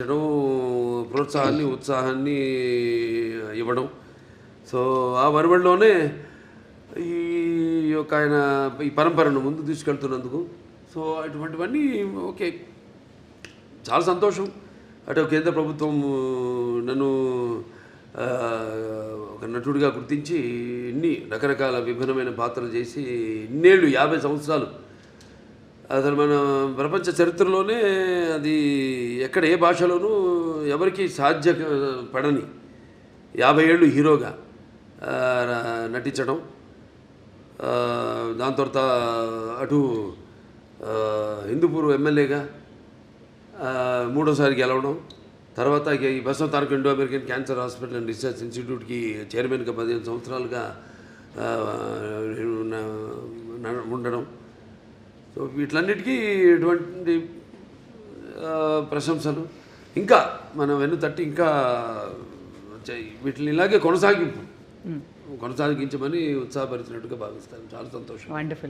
చేయడం, ప్రోత్సాహాన్ని ఉత్సాహాన్ని ఇవ్వడం. సో ఆ వరవడిలోనే ఈ యొక్క ఆయన ఈ పరంపరను ముందు తీసుకెళ్తున్నందుకు సో అటువంటివన్నీ ఓకే, చాలా సంతోషం. అటు కేంద్ర ప్రభుత్వం నన్ను ఒక నటుడిగా గుర్తించి ఇన్ని రకరకాల విభిన్నమైన పాత్రలు చేసి ఇన్నేళ్ళు 50 సంవత్సరాలు అసలు మన ప్రపంచ చరిత్రలోనే అది ఎక్కడ ఏ భాషలోనూ ఎవరికి పడని 50 ఏళ్ళు హీరోగా నటించడం, దాని తర్వాత అటు హిందూపూర్ ఎమ్మెల్యేగా మూడోసారి గెలవడం, తర్వాత ఈ Basava Taraka Indo American cancer hospital and research ఇన్స్టిట్యూట్కి చైర్మన్గా 15 సంవత్సరాలుగా ఉండడం. సో వీటిలన్నిటికీ ఇటువంటి ప్రశంసలు ఇంకా మనం వెన్ను తట్టి ఇంకా వీటిని ఇలాగే కొనసాగించమని ఉత్సాహపరిచినట్టుగా భావిస్తాను. చాలా సంతోషం. వండర్ఫుల్.